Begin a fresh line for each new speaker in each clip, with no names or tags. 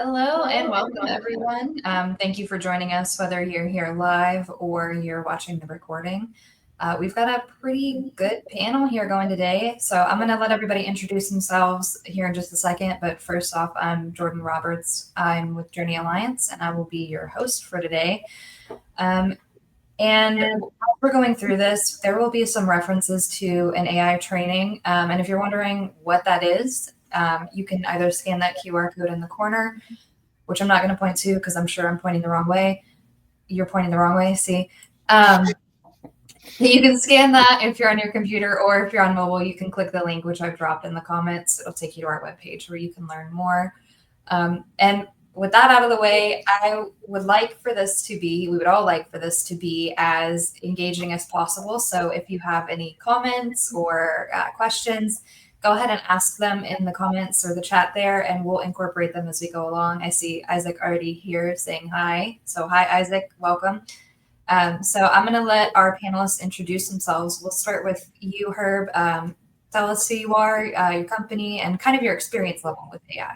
Hello and welcome, everyone. Thank you for joining us, whether you're here live or you're watching the recording. We've got a pretty good panel here going today, so I'm going to let everybody introduce themselves here in just a second. But first off, I'm Jordan Roberts. I'm with Journey Alliance, and I will be your host for today. And as we're going through this, there will be some references to an AI training. And if you're wondering what that is, you can either scan that QR code in the corner, which I'm not going to point to because I'm sure I'm pointing the wrong way. You're pointing the wrong way, see? You can scan that if you're on your computer, or if you're on mobile, you can click the link, which I've dropped in the comments. It'll take you to our webpage where you can learn more. And with that out of the way, we would all like for this to be as engaging as possible. So if you have any comments or questions, go ahead and ask them in the comments or the chat there, and we'll incorporate them as we go along. I see Isaac already here saying hi. So hi, Isaac, welcome. So I'm going to let our panelists introduce themselves. We'll start with you, Herb. Tell us who you are, your company, and kind of your experience level with AI.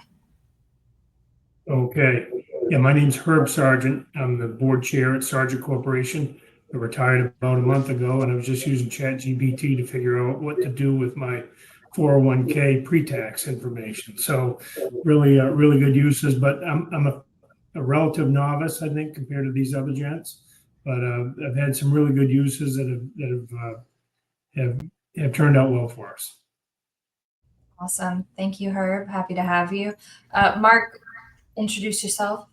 Okay. Yeah, my name's Herb Sargent. I'm the board chair at Sargent Corporation. I retired about a month ago, and I was just using ChatGPT to figure out what to do with my 401k pre-tax information. So really good uses, but I'm a relative novice, I think, compared to these other gents. But I've had some really good uses that have turned out well for us.
Awesome. Thank you, Herb. Happy to have you. Mark, introduce yourself.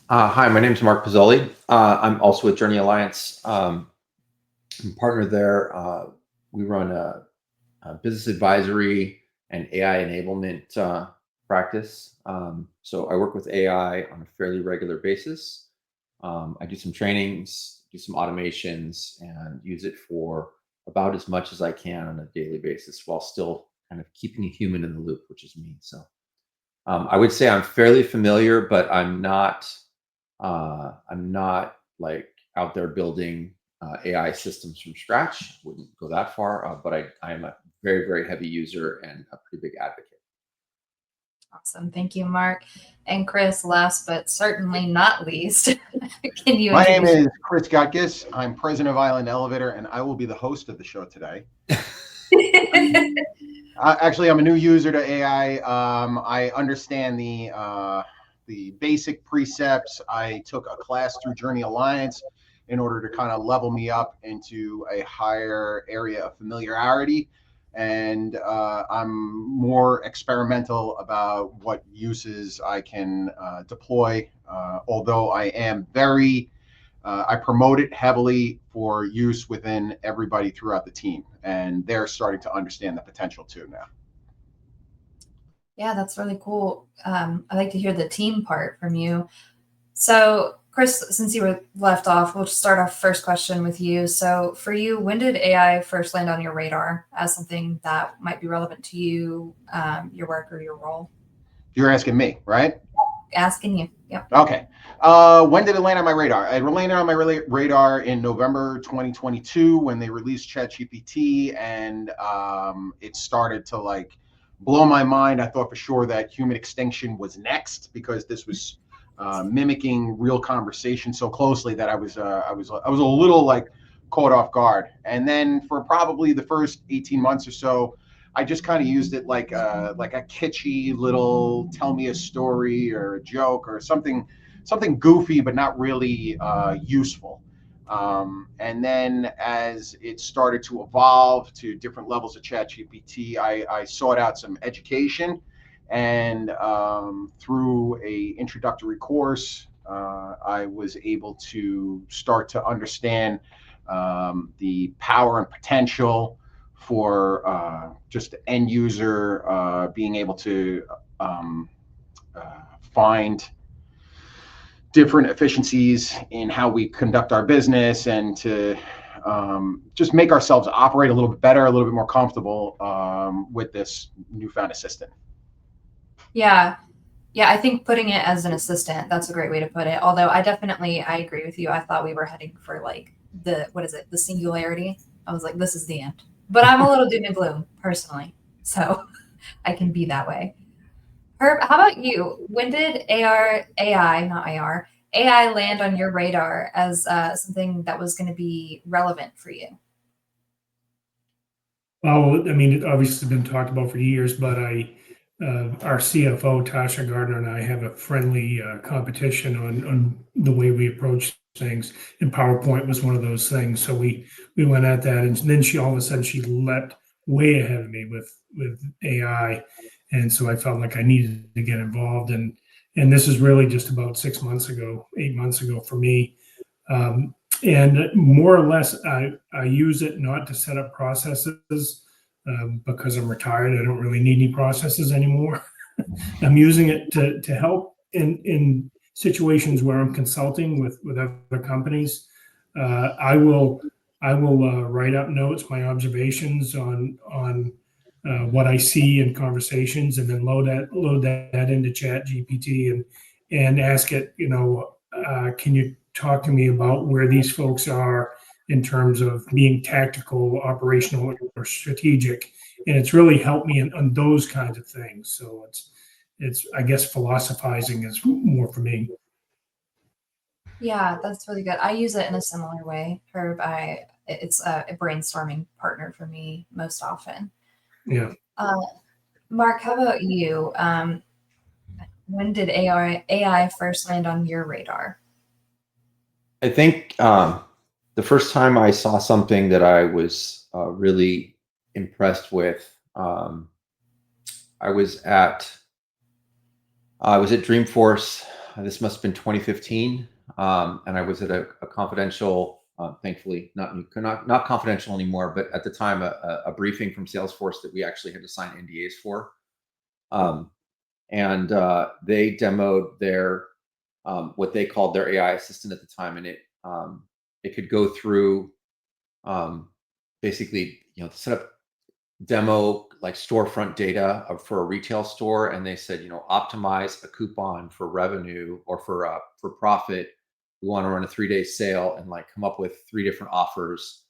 Hi, my name is Mark Pizzoli. I'm also with Journey Alliance. I'm a partner there. We run a business advisory and AI enablement practice. So I work with AI on a fairly regular basis. I do some trainings, do some automations, and use it for about as much as I can on a daily basis while still kind of keeping a human in the loop, which is me. So I would say I'm fairly familiar, but I'm not like out there building AI systems from scratch. Wouldn't go that far, but I am a very, very heavy user and a pretty big advocate.
Awesome. Thank you, Mark. And Chris, last but certainly not least, can you
My name is Chris Gotkus. I'm president of Island Elevator, and I will be the host of the show today. Actually, I'm a new user to AI. I understand the basic precepts. I took a class through Journey Alliance in order to kind of level me up into a higher area of familiarity. And I'm more experimental about what uses I can deploy, although I am I promote it heavily for use within everybody throughout the team, and they're starting to understand the potential too now.
Yeah, that's really cool. I like to hear the team part from you. So, Chris, since you were left off, we'll just start our first question with you. So, for you, when did AI first land on your radar as something that might be relevant to you, your work, or your role?
You're asking me, right?
Asking you. Yep.
Okay. When did it land on my radar? It landed on my radar in November 2022 when they released ChatGPT, and it started to like blow my mind. I thought for sure that human extinction was next because this was mimicking real conversation so closely that I was a little like caught off guard. And then for probably the first 18 months or so, I just kind of used it like a kitschy little tell me a story or a joke or something goofy, but not really useful. And then as it started to evolve to different levels of ChatGPT, I sought out some education, and through a introductory course, I was able to start to understand the power and potential for just the end user being able to find different efficiencies in how we conduct our business and to just make ourselves operate a little bit better, a little bit more comfortable with this newfound assistant.
Yeah. Yeah, I think putting it as an assistant, that's a great way to put it. Although I agree with you. I thought we were heading for like the singularity. I was like, this is the end. But I'm a little doom and gloom personally. So I can be that way. Herb, how about you? When did AI land on your radar as something that was going to be relevant for you?
Oh, I mean, it obviously been talked about for years, but our CFO, Tasha Gardner, and I have a friendly competition on the way we approach things. And PowerPoint was one of those things. So we went at that, and then she all of a sudden she leapt way ahead of me with AI, and so I felt like I needed to get involved. And this is really just about 6 months ago, 8 months ago for me. And more or less, I use it not to set up processes because I'm retired. I don't really need any processes anymore. I'm using it to help in situations where I'm consulting with other companies. I will write up notes, my observations on what I see in conversations, and then load that into Chat GPT and ask it, can you talk to me about where these folks are in terms of being tactical, operational, or strategic? And it's really helped me on those kinds of things. So it's I guess philosophizing is more for me.
Yeah, that's really good. I use it in a similar way, Herb. It's a brainstorming partner for me most often.
Yeah.
Uh, Mark, how about you? When did AI first land on your radar?
I think the first time I saw something that I was really impressed with, I was at Dreamforce. This must have been 2015, and I was at a confidential, thankfully not confidential anymore, but at the time a briefing from Salesforce that we actually had to sign NDAs for, and they demoed their what they called their AI assistant at the time, and it could go through basically set up demo like storefront data for a retail store, and they said optimize a coupon for revenue or for profit. We want to run a 3-day sale and like come up with 3 different offers.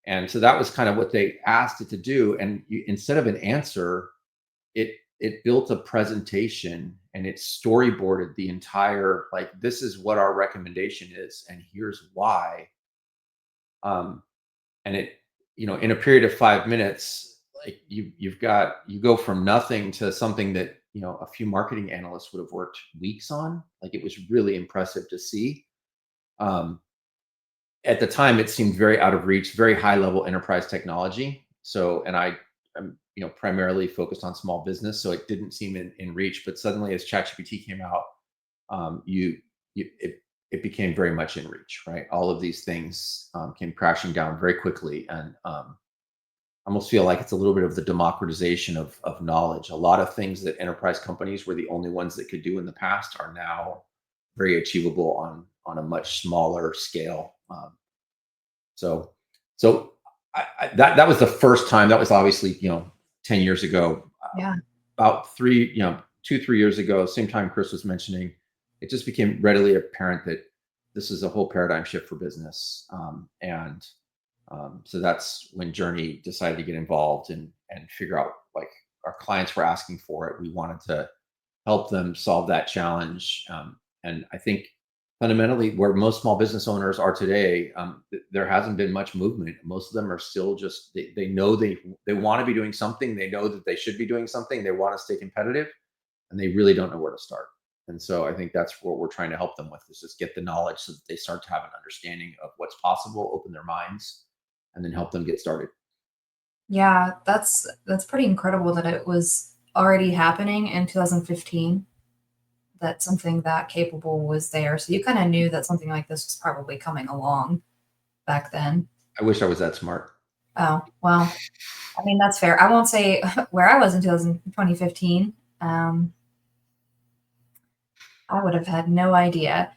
And so that was kind of what they asked it to do. And instead of an answer, it built a presentation and it storyboarded the entire, like, this is what our recommendation is and here's why. And it, in a period of 5 minutes, like you go from nothing to something that a few marketing analysts would have worked weeks on. Like, it was really impressive to see. At the time it seemed very out of reach, very high level enterprise technology. So, and I'm primarily focused on small business, so it didn't seem in reach. But suddenly, as ChatGPT came out, it became very much in reach, right? All of these things came crashing down very quickly, and I almost feel like it's a little bit of the democratization of knowledge. A lot of things that enterprise companies were the only ones that could do in the past are now very achievable on a much smaller scale. So that was the first time. That was obviously 10 years ago.
Yeah.
About 2-3 years ago, same time Chris was mentioning, it just became readily apparent that this is a whole paradigm shift for business. So that's when Journey decided to get involved and figure out, like, our clients were asking for it. We wanted to help them solve that challenge. And I think fundamentally, where most small business owners are today, there hasn't been much movement. Most of them are still just, they know they want to be doing something. They know that they should be doing something. They want to stay competitive, and they really don't know where to start. And so I think that's what we're trying to help them with, is just get the knowledge so that they start to have an understanding of what's possible, open their minds, and then help them get started.
Yeah, that's pretty incredible that it was already happening in 2015. That something that capable was there. So you kind of knew that something like this was probably coming along back then.
I wish I was that smart.
Oh, well, I mean, that's fair. I won't say where I was in 2015. I would have had no idea.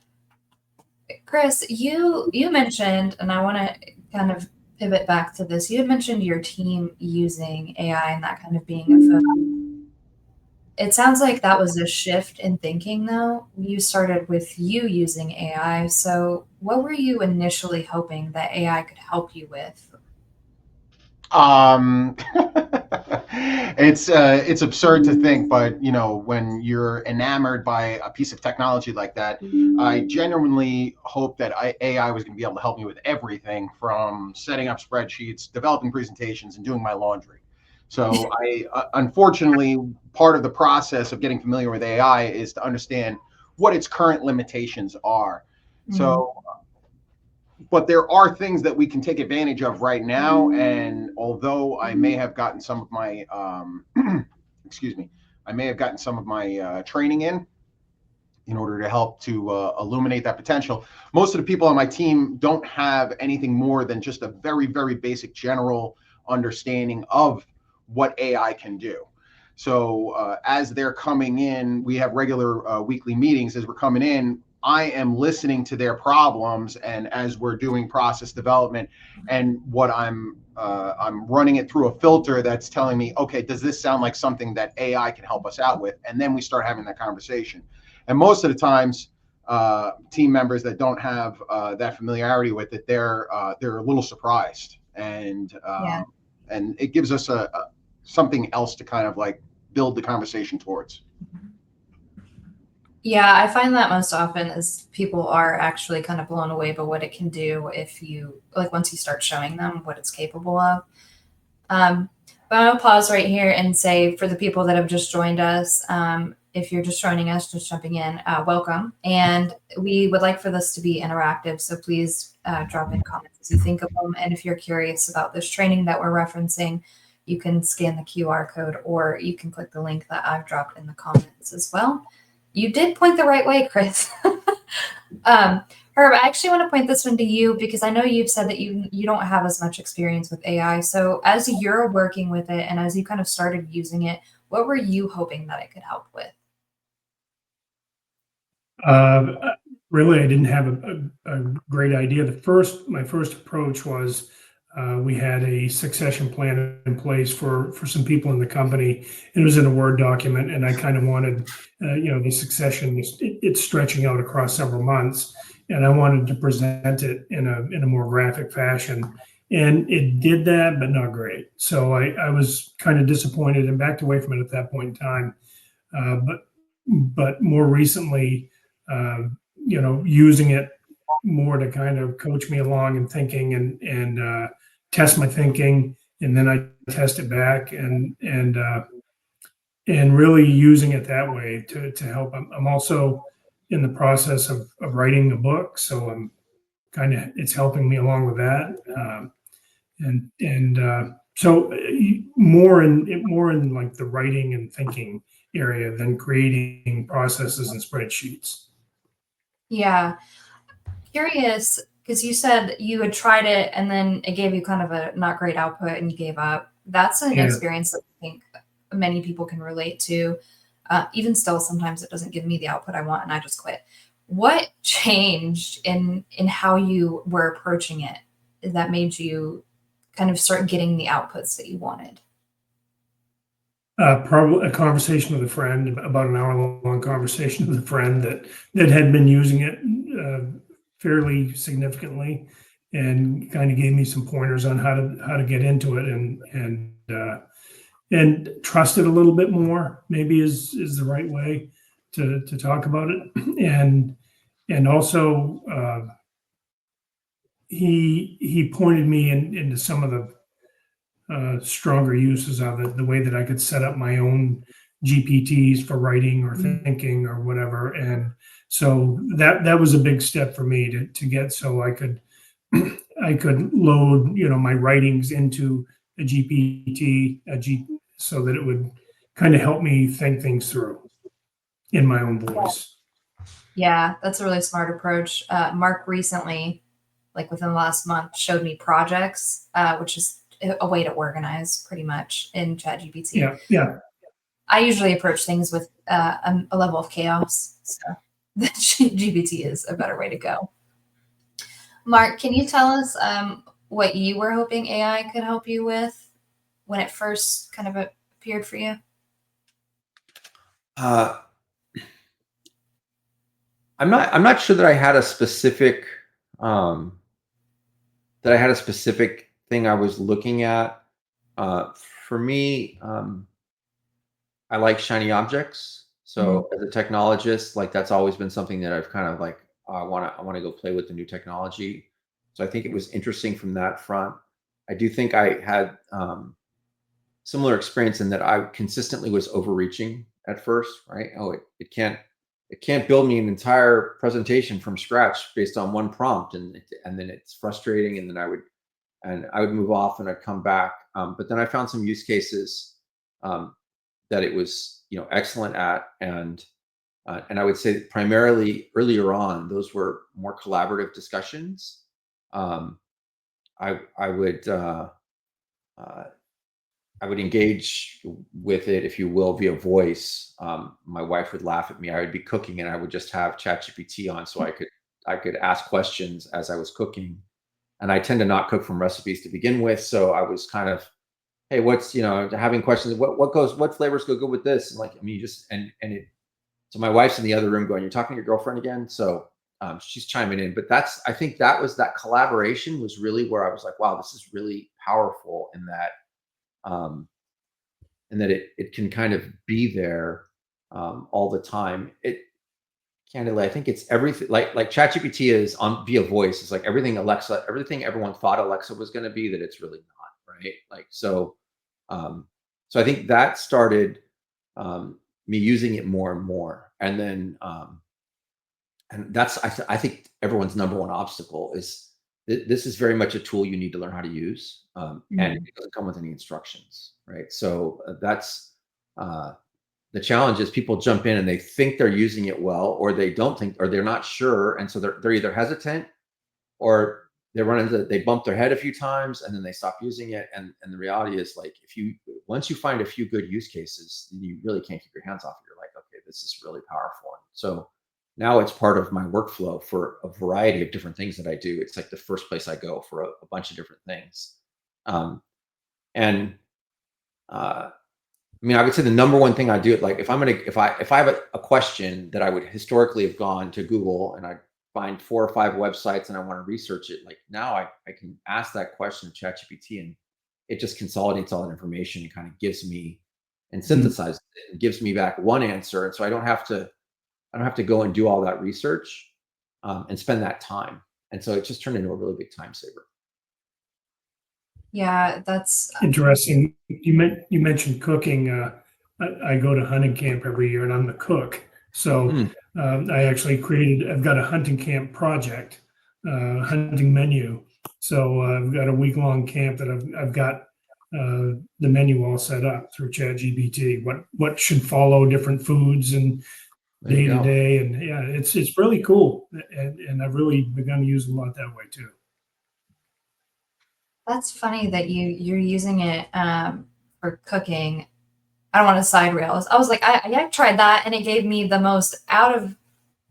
Chris, you mentioned, and I want to kind of pivot back to this. You had mentioned your team using AI and that kind of being a focus. It sounds like that was a shift in thinking, though. You started with you using AI. So, what were you initially hoping that AI could help you with?
It's absurd to think, but you know, when you're enamored by a piece of technology like that, I genuinely hope that AI was going to be able to help me with everything from setting up spreadsheets, developing presentations, and doing my laundry. So unfortunately, part of the process of getting familiar with AI is to understand what its current limitations are. So, but there are things that we can take advantage of right now. And although I may have gotten some of my, excuse me, I may have gotten some of my training in order to help to illuminate that potential. Most of the people on my team don't have anything more than just a very, very basic general understanding of what AI can do. So as they're coming in, we have regular weekly meetings. As we're coming in, I am listening to their problems, and as we're doing process development, and what I'm running it through a filter that's telling me, okay, does this sound like something that AI can help us out with? And then we start having that conversation. And most of the times, team members that don't have that familiarity with it, they're a little surprised, and it gives us something else to kind of like build the conversation towards.
Yeah, I find that most often is people are actually kind of blown away by what it can do if you like once you start showing them what it's capable of. But I'll pause right here and say for the people that have just joined us, if you're just joining us, just jumping in, welcome. And we would like for this to be interactive. So please drop in comments as you think of them. And if you're curious about this training that we're referencing, you can scan the QR code or you can click the link that I've dropped in the comments as well. You did point the right way, Chris. Herb, I actually want to point this one to you because I know you've said that you don't have as much experience with AI. So as you're working with it and as you kind of started using it, what were you hoping that it could help with?
Really, I didn't have a great idea. My first approach was we had a succession plan in place for some people in the company. It was in a Word document, and I kind of wanted, the succession. It's stretching out across several months, and I wanted to present it in a more graphic fashion. And it did that, but not great. So I was kind of disappointed and backed away from it at that point in time. But more recently, using it more to kind of coach me along in thinking and test my thinking, and then I test it back and really using it that way to help. I'm also in the process of writing a book, so I'm it's helping me along with that, so more in like the writing and thinking area than creating processes and spreadsheets.
Yeah. Curious, because you said you had tried it and then it gave you kind of a not great output and you gave up. That's an experience that I think many people can relate to. Even still, sometimes it doesn't give me the output I want and I just quit. What changed in how you were approaching it that made you kind of start getting the outputs that you wanted?
Probably a conversation with a friend, about an hour-long conversation with a friend that had been using it fairly significantly, and kind of gave me some pointers on how to get into it and trust it a little bit more. Maybe is the right way to talk about it, and also he pointed me into some of the stronger uses of it, the way that I could set up my own GPTs for writing or thinking or whatever. And so that was a big step for me to get, so I could load, my writings into a GPT, so that it would kind of help me think things through in my own voice.
Yeah, that's a really smart approach. Mark recently, like within the last month, showed me projects, which is a way to organize pretty much in ChatGPT.
Yeah.
I usually approach things with a level of chaos. So the GPT is a better way to go. Mark, can you tell us what you were hoping AI could help you with when it first kind of appeared for you?
I'm not sure that I had a specific thing I was looking at. For me, I like shiny objects. So as a technologist, like that's always been something that I've kind of like, I want to go play with the new technology. So I think it was interesting from that front. I do think I had similar experience in that I consistently was overreaching at first, right? Oh, it can't build me an entire presentation from scratch based on one prompt, and then it's frustrating, and then I would move off and I'd come back. But then I found some use cases that it was excellent at, and I would say that primarily earlier on those were more collaborative discussions. I would I would engage with it, if you will, via voice. My wife would laugh at me. I would be cooking and I would just have ChatGPT on so I could ask questions as I was cooking. And I tend to not cook from recipes to begin with, so I was kind of, hey, what's having questions. What flavors go good with this? And like, I mean, you just and it. So my wife's in the other room going, "You're talking to your girlfriend again?" So she's chiming in. But I think that collaboration was really where I was like, wow, this is really powerful in that. And that it can kind of be there all the time. Candidly, I think it's everything like ChatGPT is on via voice. It's like everything everyone thought Alexa was going to be, that it's really not, right? Like so I think that started me using it more and more, and then and that's I think everyone's number one obstacle is this is very much a tool you need to learn how to use, and it doesn't come with any instructions, right? So that's the challenge is people jump in and they think they're using it well, or they don't think, or they're not sure, and so they're either hesitant or they bump their head a few times and then they stop using it. And the reality is, like, once you find a few good use cases, you really can't keep your hands off it. You're like, okay, this is really powerful. And so now it's part of my workflow for a variety of different things that I do. It's like the first place I go for a bunch of different things. I mean, I would say the number one thing I do, like if I have a question that I would historically have gone to Google and I find 4 or 5 websites and I want to research it, like now I can ask that question to ChatGPT and it just consolidates all that information and kind of gives me and synthesizes it and gives me back one answer. And so I don't have to go and do all that research and spend that time. And so it just turned into a really big time saver.
Yeah, that's
Interesting. You mentioned cooking. I go to hunting camp every year, and I'm the cook. So I actually I've got a hunting camp project, hunting menu. So I've got a week-long camp that I've got the menu all set up through ChatGPT. What should follow different foods and day to day, and yeah, it's really cool, and I've really begun to use a lot that way too.
That's funny that you're using it for cooking. I don't want to side rails. I was like, I tried that and it gave me the most out of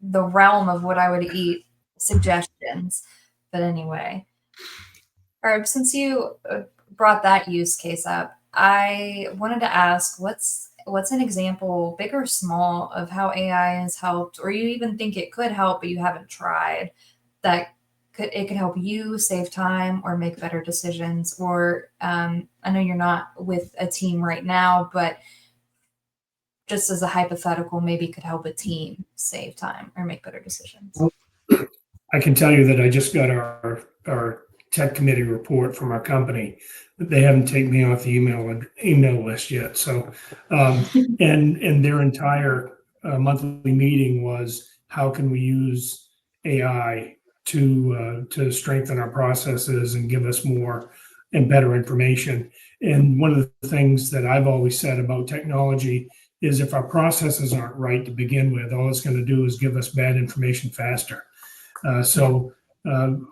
the realm of what I would eat suggestions. But anyway, Herb, since you brought that use case up, I wanted to ask, what's an example, big or small, of how AI has helped, or you even think it could help, but you haven't tried, that it could help you save time or make better decisions? Or I know you're not with a team right now, but just as a hypothetical, maybe could help a team save time or make better decisions.
I can tell you that I just got our tech committee report from our company. They haven't taken me off the email list yet. So, and their entire monthly meeting was, how can we use AI to strengthen our processes and give us more and better information. And one of the things that I've always said about technology is, if our processes aren't right to begin with, all it's going to do is give us bad information faster. So I've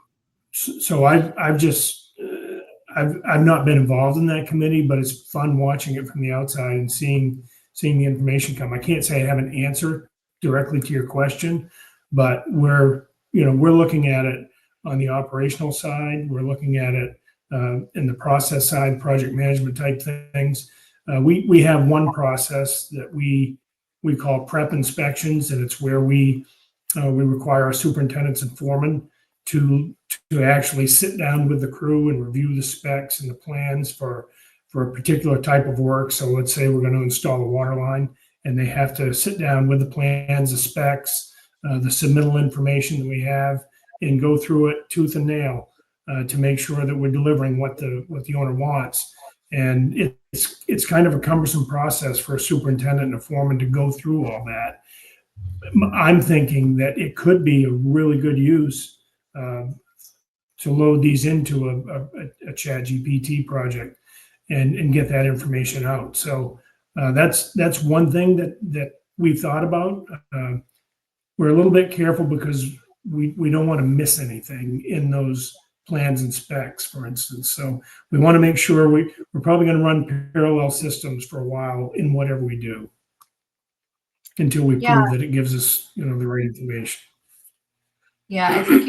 not been involved in that committee, but it's fun watching it from the outside and seeing the information come. I can't say I have an answer directly to your question, but we're looking at it on the operational side. We're looking at it in the process side, project management type things. We have one process that we call prep inspections, and it's where we require our superintendents and foremen to actually sit down with the crew and review the specs and the plans for for a particular type of work. So let's say we're going to install a water line, and they have to sit down with the plans, the specs, the submittal information that we have, and go through it tooth and nail to make sure that we're delivering what the owner wants. And it's kind of a cumbersome process for a superintendent and a foreman to go through all that. I'm thinking that it could be a really good use to load these into a ChatGPT project and get that information out. So that's one thing that we've thought about. We're a little bit careful because we don't want to miss anything in those plans and specs, for instance. So we want to make sure we're probably going to run parallel systems for a while in whatever we do until we prove that it gives us, the right information.
Yeah, I think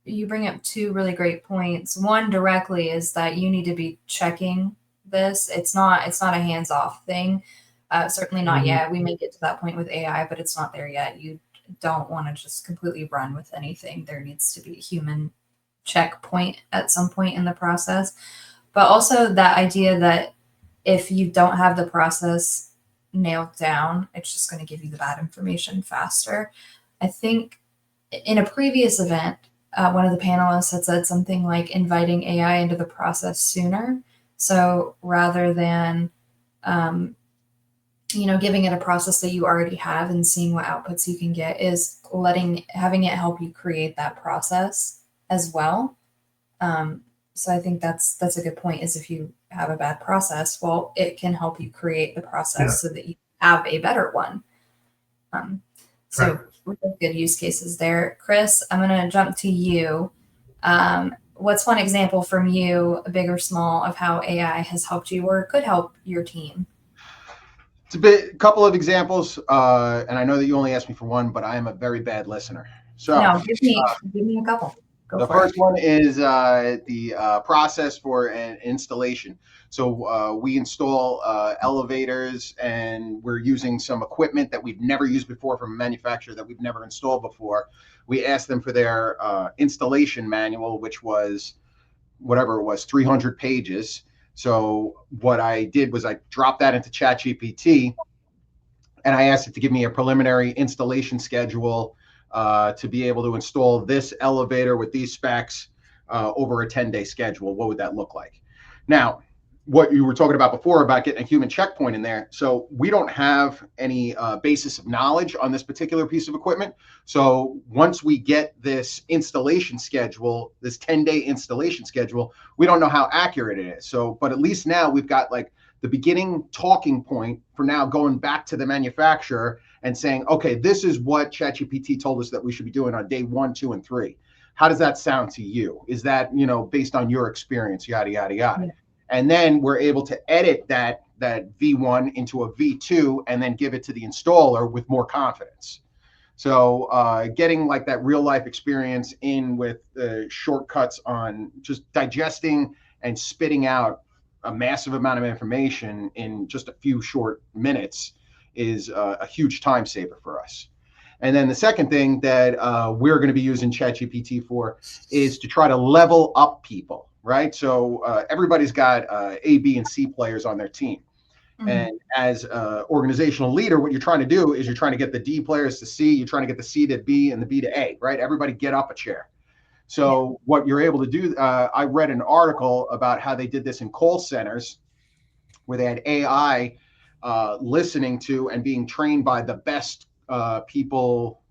you bring up two really great points. One directly is that you need to be checking this. It's not a hands-off thing. Certainly not yet. We may get to that point with AI, but it's not there yet. You don't want to just completely run with anything. There needs to be a human checkpoint at some point in the process. But also that idea that if you don't have the process nailed down, it's just going to give you the bad information faster. I think in a previous event, one of the panelists had said something like inviting AI into the process sooner. So rather than, giving it a process that you already have and seeing what outputs you can get, is having it help you create that process as well. So I think that's a good point, is if you have a bad process, well, it can help you create the process so that you have a better one. So really good use cases there. Chris, I'm going to jump to you. What's one example from you, big or small, of how AI has helped you or could help your team?
It's a couple of examples, and I know that you only asked me for one, but I am a very bad listener. So
no, give me a couple.
The first one is the process for an installation. So we install elevators, and we're using some equipment that we've never used before from a manufacturer that we've never installed before. We asked them for their installation manual, which was whatever it was, 300 pages. So what I did was I dropped that into ChatGPT, and I asked it to give me a preliminary installation schedule to be able to install this elevator with these specs over a 10-day schedule. What would that look like? Now, what you were talking about before about getting a human checkpoint in there. So we don't have any basis of knowledge on this particular piece of equipment. So once we get this installation schedule, this 10-day installation schedule, we don't know how accurate it is. So, but at least now we've got like the beginning talking point for now going back to the manufacturer and saying, okay, this is what ChatGPT told us that we should be doing on day 1, 2, and 3. How does that sound to you? Is that, based on your experience, yada, yada, yada. Yeah. And then we're able to edit that V1 into a V2 and then give it to the installer with more confidence. So getting like that real life experience in with shortcuts on just digesting and spitting out a massive amount of information in just a few short minutes is a huge time saver for us. And then the second thing that we're going to be using ChatGPT for is to try to level up people, right? So everybody's got A, B, and C players on their team. Mm-hmm. And as an organizational leader, what you're trying to do is you're trying to get the D players to C, you're trying to get the C to B and the B to A, right? Everybody get up a chair. So what you're able to do, I read an article about how they did this in call centers where they had AI listening to and being trained by the best people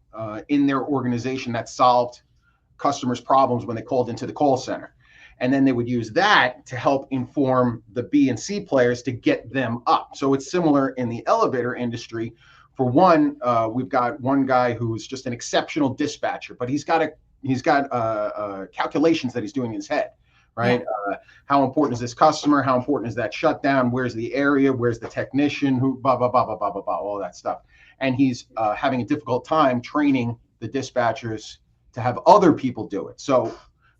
in their organization that solved customers' problems when they called into the call center. And then they would use that to help inform the B and C players to get them up. So it's similar in the elevator industry. For one, we've got one guy who's just an exceptional dispatcher, but he's got calculations that he's doing in his head, right? Yeah. How important is this customer? How important is that shutdown? Where's the area? Where's the technician? Who, blah, blah, blah, blah, blah, blah, blah, all that stuff. And he's having a difficult time training the dispatchers to have other people do it. So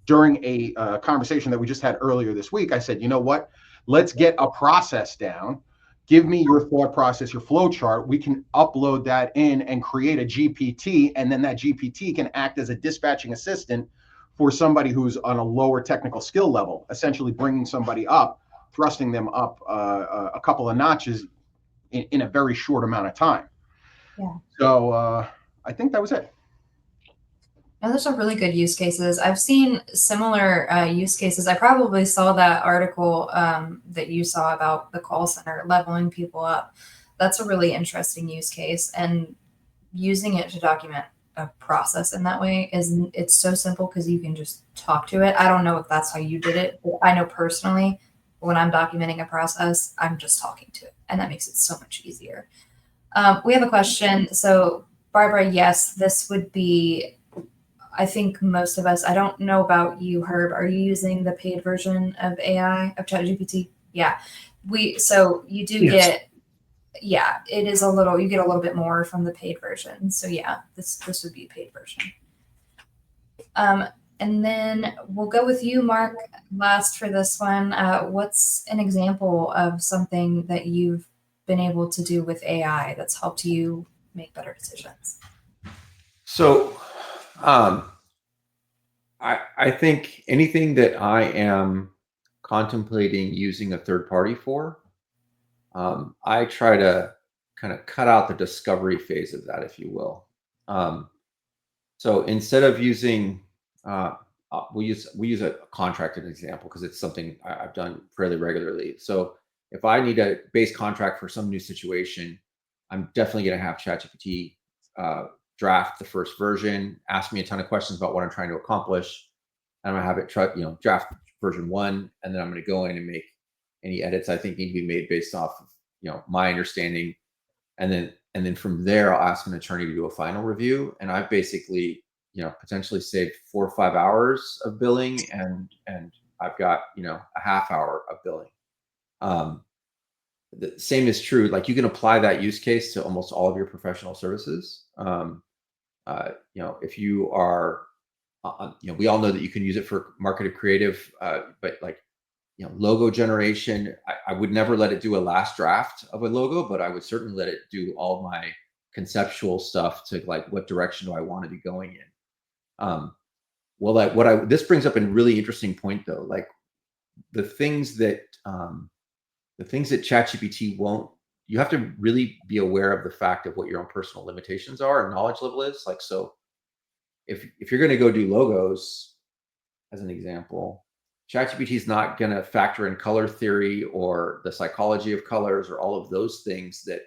during a conversation that we just had earlier this week, I said, you know what? Let's get a process down. Give me your thought process, your flow chart. We can upload that in and create a GPT, and then that GPT can act as a dispatching assistant for somebody who's on a lower technical skill level, essentially bringing somebody up thrusting them up a couple of notches in a very short amount of time.
Yeah.
So I think that was it.
No, those are really good use cases. I've seen similar use cases. I probably saw that article that you saw about the call center leveling people up. That's a really interesting use case, and using it to document a process in that way it's so simple because you can just talk to it. I don't know if that's how you did it, but I know personally when I'm documenting a process, I'm just talking to it, and that makes it so much easier. We have a question. So Barbara, yes, this would be, I think most of us, I don't know about you, Herb, are you using the paid version of AI, of ChatGPT? Yeah. So you do
Yes.
get, yeah, it is a little, you get a little bit more from the paid version. So yeah, this would be a paid version. And then we'll go with you, Mark, last for this one. What's an example of something that you've been able to do with AI that's helped you make better decisions?
So I think anything that I am contemplating using a third party for, I try to kind of cut out the discovery phase of that, if you will. So instead of using, we use a contracted example because it's something I've done fairly regularly. So if I need a base contract for some new situation, I'm definitely going to have ChatGPT draft the first version, ask me a ton of questions about what I'm trying to accomplish. And I'm going to have it draft version 1, and then I'm going to go in and make any edits I think need to be made based off of my understanding, and then from there I'll ask an attorney to do a final review, and I've basically potentially saved 4 or 5 hours of billing, and I've got a half hour of billing. The same is true, like you can apply that use case to almost all of your professional services. If you are we all know that you can use it for marketing creative, but like logo generation, I would never let it do a last draft of a logo, but I would certainly let it do all my conceptual stuff to like, what direction do I want to be going in? This brings up a really interesting point though, like the things that ChatGPT won't, you have to really be aware of the fact of what your own personal limitations are and knowledge level is. Like, so if you're going to go do logos, as an example, ChatGPT is not going to factor in color theory or the psychology of colors or all of those things that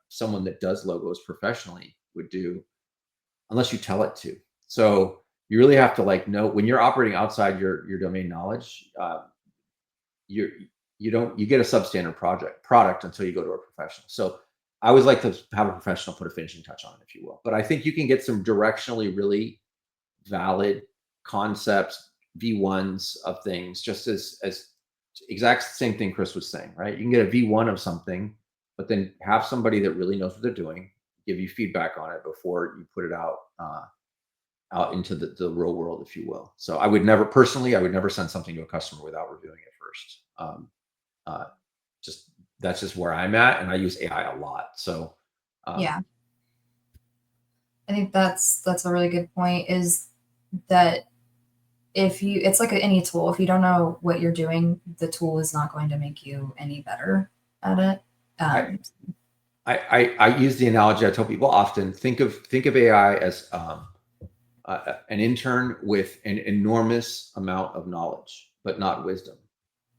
someone that does logos professionally would do unless you tell it to. So you really have to know when you're operating outside your domain knowledge, you get a substandard product until you go to a professional. So I always like to have a professional put a finishing touch on it, if you will. But I think you can get some directionally really valid concepts, V1s of things, just as exact same thing Chris was saying, right? You can get a V1 of something, but then have somebody that really knows what they're doing give you feedback on it before you put it out into the real world, if you will. So I would never send something to a customer without reviewing it first. That's just where I'm at, and I use AI a lot. So
yeah, I think that's a really good point, is that it's like any tool, if you don't know what you're doing, the tool is not going to make you any better at it.
I use the analogy I tell people often, think of AI as an intern with an enormous amount of knowledge, but not wisdom,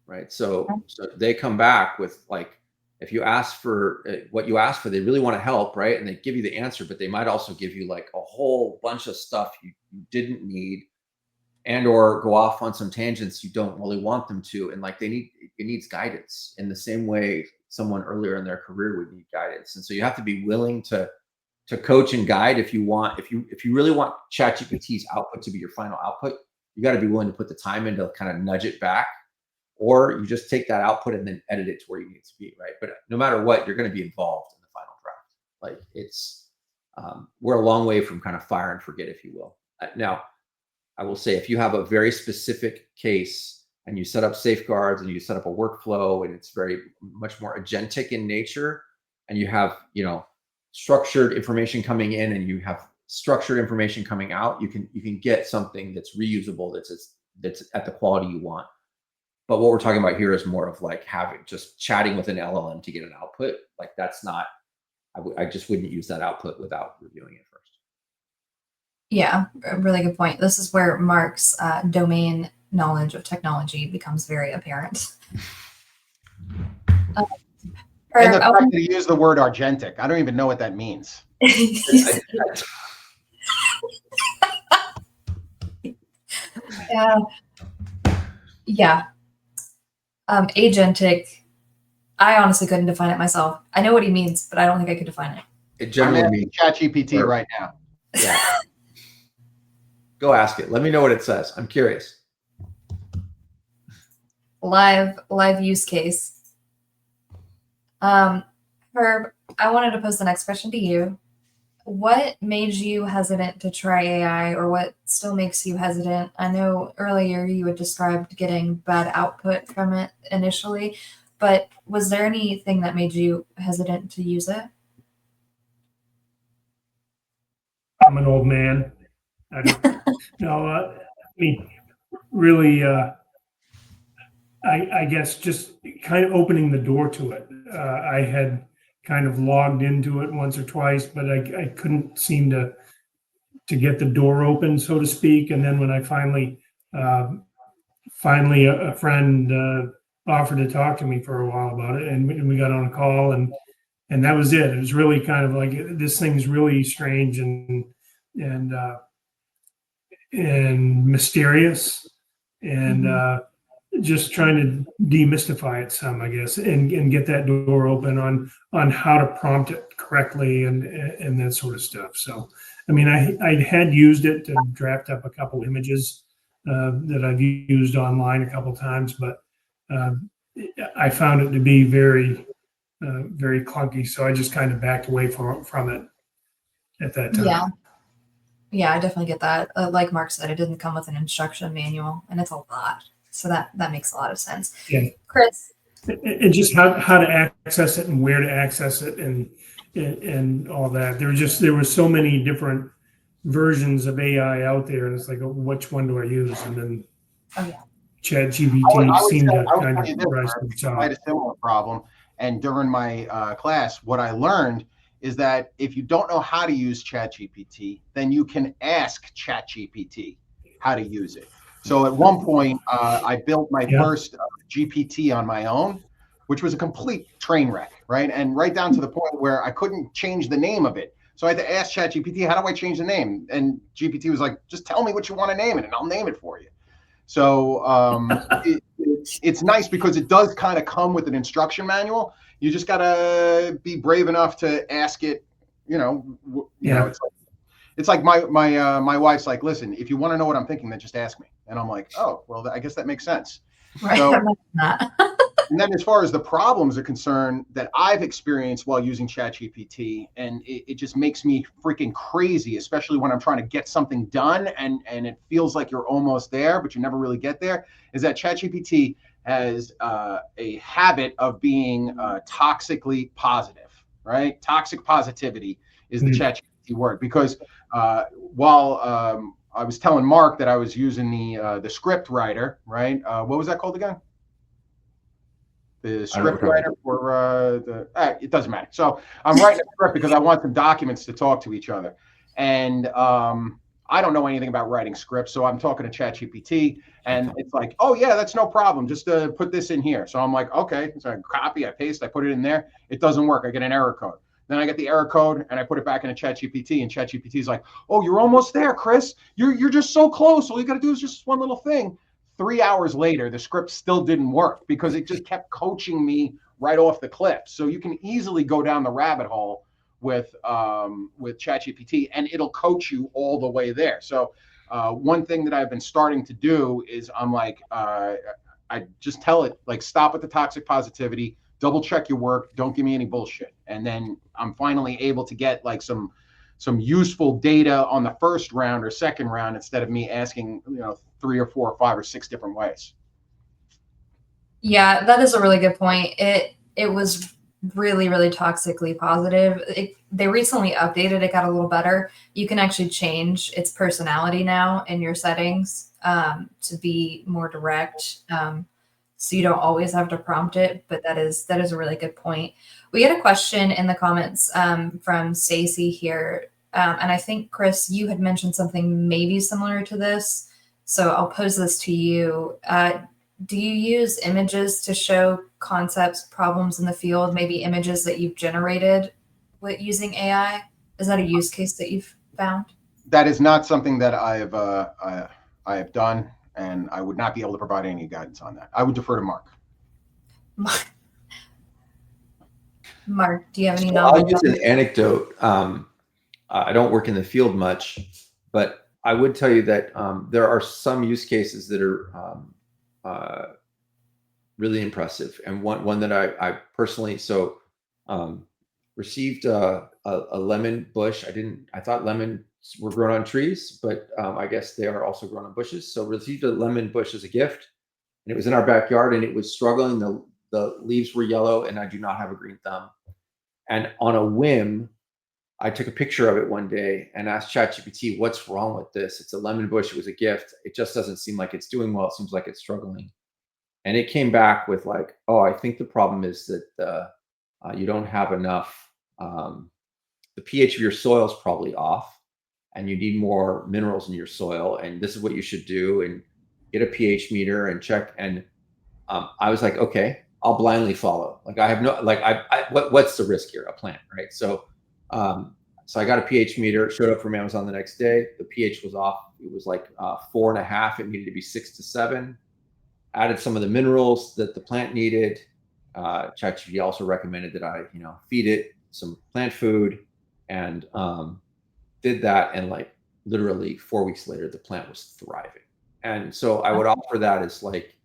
right? So they come back with, like, if you ask for what you ask for, they really want to help, right? And they give you the answer, but they might also give you like a whole bunch of stuff you didn't need, and or go off on some tangents you don't really want them to. And like it needs guidance in the same way someone earlier in their career would need guidance. And so you have to be willing to coach and guide if you really want ChatGPT's output to be your final output. You got to be willing to put the time in to kind of nudge it back, or you just take that output and then edit it to where you need to be, right? But no matter what, you're going to be involved in the final draft. Like it's we're a long way from kind of fire and forget, if you will. Now, I will say, if you have a very specific case and you set up safeguards and you set up a workflow and it's very much more agentic in nature, and you have structured information coming in and you have structured information coming out, you can get something that's reusable, that's at the quality you want. But what we're talking about here is more of like just chatting with an LLM to get an output. Like that's not, I just wouldn't use that output without reviewing it first.
Yeah, a really good point. This is where Mark's domain knowledge of technology becomes very apparent.
And the fact that he used the word argentic, I don't even know what that means.
Yeah. Agentic. I honestly couldn't define it myself. I know what he means, but I don't think I could define it.
It generally means
ChatGPT right now.
Yeah. Go ask it. Let me know what it says. I'm curious.
Live use case. Herb, I wanted to pose the next question to you. What made you hesitant to try AI, or what still makes you hesitant? I know earlier you had described getting bad output from it initially, but was there anything that made you hesitant to use it?
I'm an old man. I mean, really, I guess just kind of opening the door to it. I had kind of logged into it once or twice, but I couldn't seem to get the door open, so to speak. And then when I finally a friend offered to talk to me for a while about it, and we got on a call, and that was it. It was really kind of like, this thing's really strange and mysterious, and just trying to demystify it some, I guess, and get that door open on how to prompt it correctly and that sort of stuff. So, I mean, I had used it to draft up a couple images that I've used online a couple times, but I found it to be very clunky. So I just kind of backed away from it at that time.
Yeah, I definitely get that. Like Mark said, it didn't come with an instruction manual, and it's a lot. So that makes a lot of sense.
Yeah.
Chris?
And just how to access it and where to access it and all that. There were so many different versions of AI out there, and it's like, which one do I use? And then ChatGPT seemed to kind of rise to the top.
I had a similar problem, and during my class, what I learned is that if you don't know how to use ChatGPT, then you can ask ChatGPT how to use it. So at one point, I built my first GPT on my own, which was a complete train wreck, right? And right down to the point where I couldn't change the name of it. So I had to ask ChatGPT, how do I change the name? And GPT was like, just tell me what you want to name it, and I'll name it for you. So it's nice because it does kind of come with an instruction manual. You just got to be brave enough to ask it, you know, it's like my wife's like, listen, if you want to know what I'm thinking, then just ask me. And I'm like, oh, well, I guess that makes sense.
Right.
So, and then as far as the problems are concerned that I've experienced while using ChatGPT, and it just makes me freaking crazy, especially when I'm trying to get something done and it feels like you're almost there, but you never really get there, is that ChatGPT has a habit of being toxically positive, right? Toxic positivity is the ChatGPT word, because while I was telling Mark that I was using the script writer, right? What was that called again? The script writer for it doesn't matter. So I'm writing a script because I want some documents to talk to each other. And I don't know anything about writing scripts. So I'm talking to ChatGPT, and it's like, oh yeah, that's no problem. Just put this in here. So I'm like, okay. So I copy, I paste, I put it in there. It doesn't work. I get an error code. Then I get the error code and I put it back into ChatGPT, and ChatGPT is like, oh, you're almost there, Chris. You're just so close. All you got to do is just one little thing. 3 hours later, the script still didn't work because it just kept coaching me right off the cliff. So you can easily go down the rabbit hole with ChatGPT, and it'll coach you all the way there. So one thing that I've been starting to do is I'm like, I just tell it, like, stop with the toxic positivity, double check your work, don't give me any bullshit. And then I'm finally able to get like some useful data on the first round or second round instead of me asking, 3 or 4 or 5 or 6 different ways.
Yeah, that is a really good point. It was really, really toxically positive. They recently updated, it got a little better. You can actually change its personality now in your settings to be more direct. so you don't always have to prompt it. But that is a really good point. We had a question in the comments from Stacy here, and I think Chris, you had mentioned something maybe similar to this. So I'll pose this to you. Do you use images to show concepts, problems in the field? Maybe images that you've generated with using AI? Is that a use case that you've found?
That is not something that I have done, and I would not be able to provide any guidance on that. I would defer to Mark.
Mark, do you have any
So
knowledge?
I'll use an anecdote. I don't work in the field much, but I would tell you that there are some use cases that are really impressive. And one that I personally received a lemon bush. I thought lemons were grown on trees, but I guess they are also grown on bushes. So received a lemon bush as a gift, and it was in our backyard, and it was struggling. The leaves were yellow, and I do not have a green thumb. And on a whim, I took a picture of it one day and asked ChatGPT, "What's wrong with this? It's a lemon bush. It was a gift. It just doesn't seem like it's doing well. It seems like it's struggling." And it came back with like, "Oh, I think the problem is that you don't have enough. The pH of your soil is probably off, and you need more minerals in your soil. And this is what you should do. And get a pH meter and check." And I was like, "Okay, I'll blindly follow. Like I have no what's the risk here? A plant, right?" So I got a pH meter. It showed up from Amazon the next day. The pH was off. It was like 4.5. It needed to be 6 to 7. Added some of the minerals that the plant needed. ChatGPT also recommended that I, feed it some plant food, and did that. And like literally 4 weeks later, the plant was thriving. And so I would offer that as like,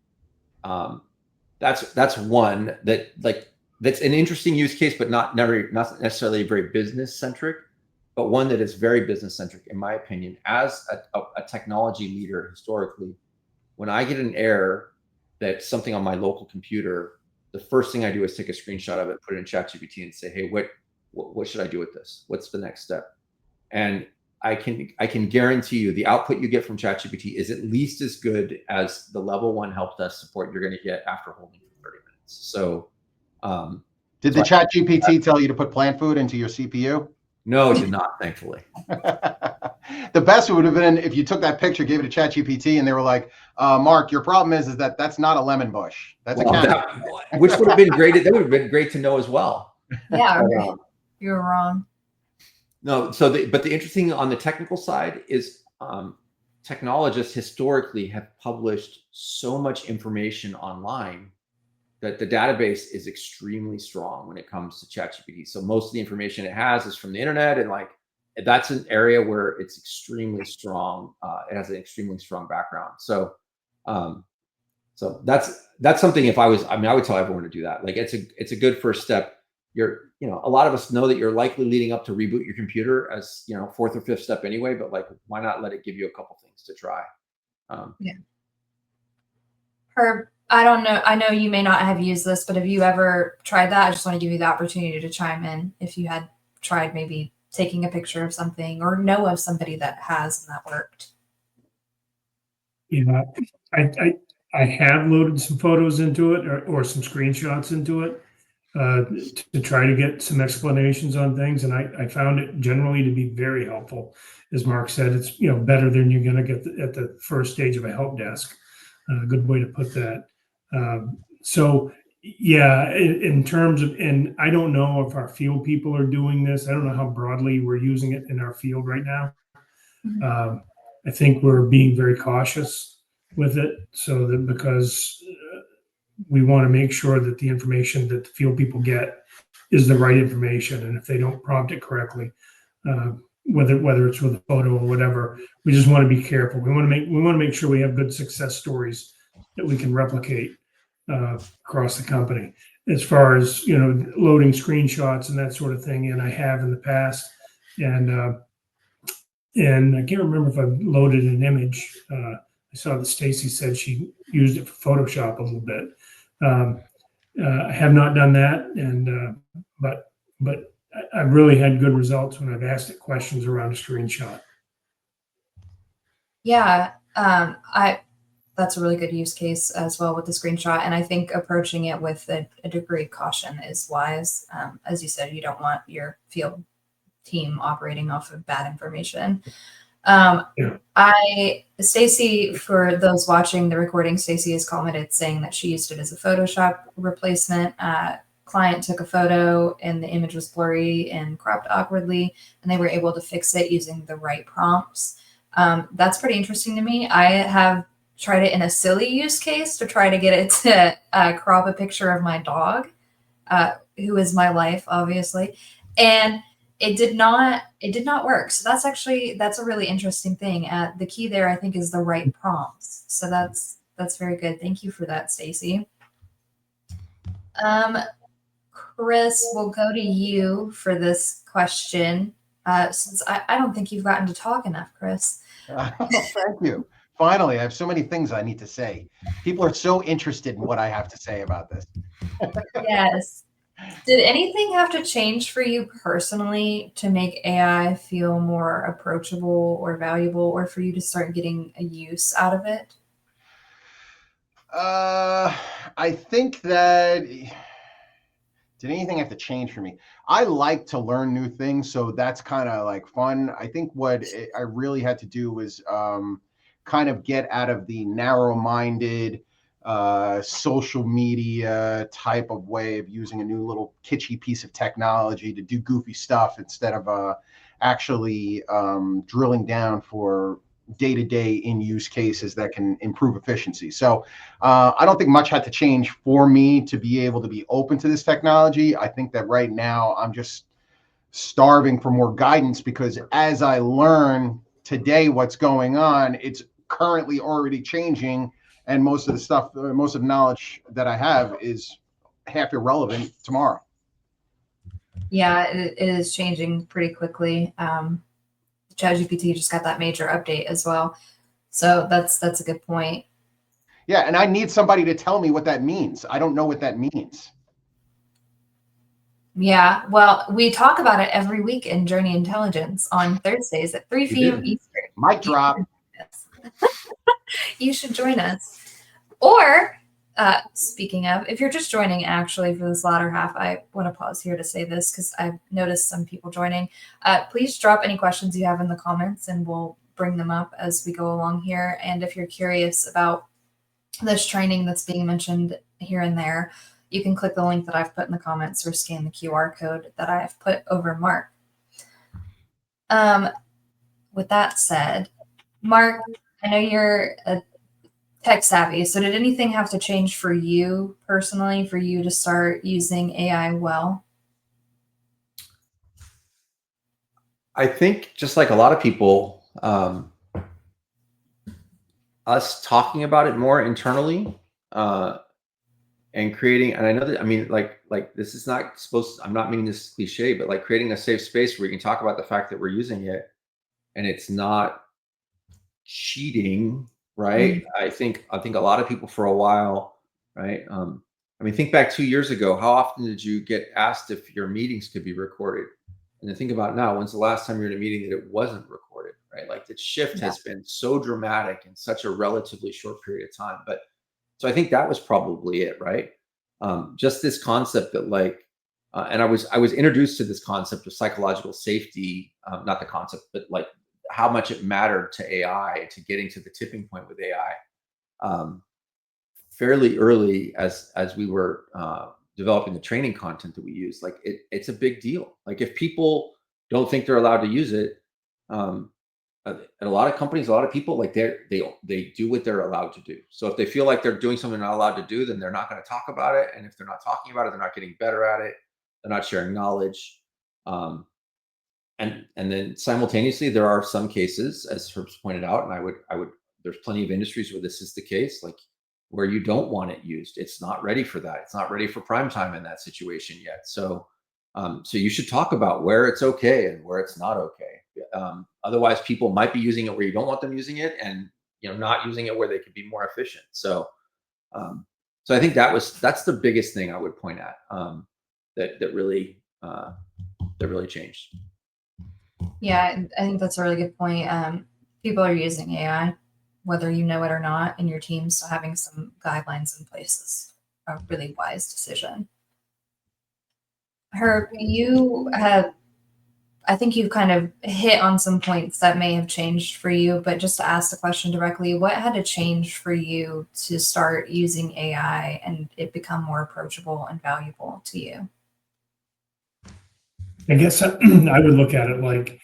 that's one that's an interesting use case, but not necessarily very business centric, but one that is very business centric, in my opinion. As a technology leader historically, when I get an error that's something on my local computer, the first thing I do is take a screenshot of it, put it in ChatGPT, and say, "Hey, what should I do with this? What's the next step?" And I can guarantee you the output you get from ChatGPT is at least as good as the level 1 help desk support you're going to get after holding for 30 minutes. So,
did the ChatGPT tell you to put plant food into your CPU?
No, it did not, thankfully.
The best would have been if you took that picture, gave it to ChatGPT, and they were like, "Mark, your problem is that that's not a lemon bush. That's a canopy."
Which would have been great. That would have been great to know as well.
Yeah, you're wrong.
No, but the interesting on the technical side is technologists historically have published so much information online that the database is extremely strong when it comes to ChatGPT. So most of the information it has is from the internet, and like that's an area where it's extremely strong. It has an extremely strong background. So that's something. I would tell everyone to do that. Like it's a good first step. A lot of us know that you're likely leading up to reboot your computer as, 4th or 5th step anyway, but like, why not let it give you a couple things to try?
Yeah. Herb, I don't know. I know you may not have used this, but have you ever tried that? I just want to give you the opportunity to chime in if you had tried maybe taking a picture of something or know of somebody that has and that worked.
Yeah, I have loaded some photos into it or some screenshots into it to try to get some explanations on things, and I found it generally to be very helpful. As Mark said, it's better than you're going to get at the first stage of a help desk. A good way to put that. So yeah, in terms of, and I don't know if our field people are doing this. I don't know how broadly we're using it in our field right now.
Mm-hmm.
I think we're being very cautious with it, so that because we want to make sure that the information that the field people get is the right information, and if they don't prompt it correctly, whether it's with a photo or whatever, we just want to be careful. We want to make sure we have good success stories that we can replicate across the company. As far as loading screenshots and that sort of thing, and I have in the past, and I can't remember if I've loaded an image. I saw that Stacy said she used it for Photoshop a little bit. I have not done that, and but I've really had good results when I've asked it questions around a screenshot.
Yeah, that's a really good use case as well with the screenshot. And I think approaching it with a degree of caution is wise. As you said, you don't want your field team operating off of bad information. Stacy, for those watching the recording, Stacy has commented saying that she used it as a Photoshop replacement. Client took a photo and the image was blurry and cropped awkwardly, and they were able to fix it using the right prompts. That's pretty interesting to me. I have tried it in a silly use case to try to get it to crop a picture of my dog, who is my life, obviously. And it did not work. So that's a really interesting thing. The key there, I think, is the right prompts. So that's very good. Thank you for that, Stacy. Chris, we'll go to you for this question. Since I don't think you've gotten to talk enough, Chris.
Thank you. Finally, I have so many things I need to say. People are so interested in what I have to say about this.
Yes. Did anything have to change for you personally to make AI feel more approachable or valuable, or for you to start getting a use out of it?
I think that did anything have to change for me? I like to learn new things, so that's kind of like fun. I think what I really had to do was kind of get out of the narrow-minded social media type of way of using a new little kitschy piece of technology to do goofy stuff instead of actually drilling down for day-to-day in use cases that can improve efficiency. So I don't think much had to change for me to be able to be open to this technology. I think that right now I'm just starving for more guidance, because as I learn today what's going on, it's currently already changing, and most of the knowledge that I have is half irrelevant tomorrow.
Yeah, it is changing pretty quickly. ChatGPT just got that major update as well. So that's a good point.
Yeah, and I need somebody to tell me what that means. I don't know what that means.
Yeah, well, we talk about it every week in Journey Intelligence on Thursdays at 3 p.m. Eastern.
Mic drop.
You should join us. Or, speaking of, if you're just joining actually for this latter half, I want to pause here to say this because I've noticed some people joining. Please drop any questions you have in the comments and we'll bring them up as we go along here. And if you're curious about this training that's being mentioned here and there, you can click the link that I've put in the comments or scan the QR code that I have put over Mark. With that said, Mark, I know you're a tech savvy. So did anything have to change for you personally for you to start using AI well?
I think just like a lot of people, us talking about it more internally and creating, and I know that, I mean, like this is not supposed to, I'm not meaning this cliche, but like creating a safe space where you can talk about the fact that we're using it and it's not cheating, right? I think a lot of people for a while, right? I mean, think back 2 years ago, how often did you get asked if your meetings could be recorded? And then think about now, when's the last time you were in a meeting that it wasn't recorded, right? Like the shift has been so dramatic in such a relatively short period of time. But so I think that was probably it, right? Just this concept that like, and I was introduced to this concept of psychological safety, not the concept, but like how much it mattered to AI, to getting to the tipping point with AI, fairly early as we were developing the training content that we use. Like it's a big deal. Like if people don't think they're allowed to use it, at a lot of companies, a lot of people, like they do what they're allowed to do. So if they feel like they're doing something they're not allowed to do, then they're not going to talk about it. And if they're not talking about it, they're not getting better at it. They're not sharing knowledge. And then simultaneously, there are some cases, as Herb's pointed out, and I would, there's plenty of industries where this is the case, like where you don't want it used. It's not ready for that. It's not ready for prime time in that situation yet. So, so you should talk about where it's okay and where it's not okay. Otherwise, people might be using it where you don't want them using it, and not using it where they could be more efficient. So, so I think that's the biggest thing I would point at that really changed.
Yeah, I think that's a really good point. People are using AI whether you know it or not, in your team. So having some guidelines in place is a really wise decision. Herb, you have, I think you've kind of hit on some points that may have changed for you, but just to ask the question directly, what had to change for you to start using AI and it become more approachable and valuable to you?
I guess I would look at it like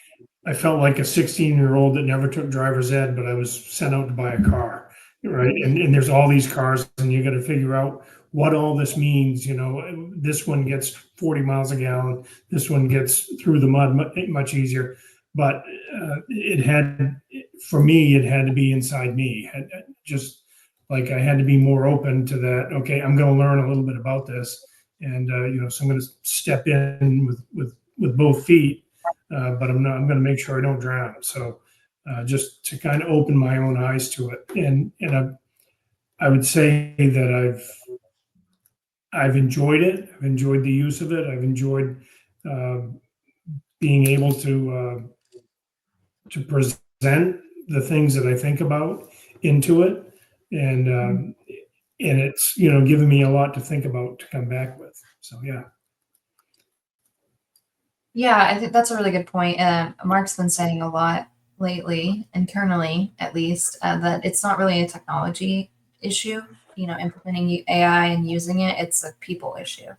I felt like a 16-year-old that never took driver's ed, but I was sent out to buy a car, right? And there's all these cars, and you got to figure out what all this means. You know, this one gets 40 miles a gallon. This one gets through the mud much easier. But it had, for me, it had to be inside me. Just like I had to be more open to that. Okay, I'm going to learn a little bit about this, and you know, so I'm going to step in with both feet. But I'm going to make sure I don't drown. So just to kind of open my own eyes to it. And I would say that I've enjoyed it. I've enjoyed the use of it. I've enjoyed being able to present the things that I think about into it. And it's, you know, given me a lot to think about to come back with. So, yeah.
Yeah, I think that's a really good point. Mark's been saying a lot lately, internally at least, that it's not really a technology issue. You know, implementing AI and using it, it's a people issue.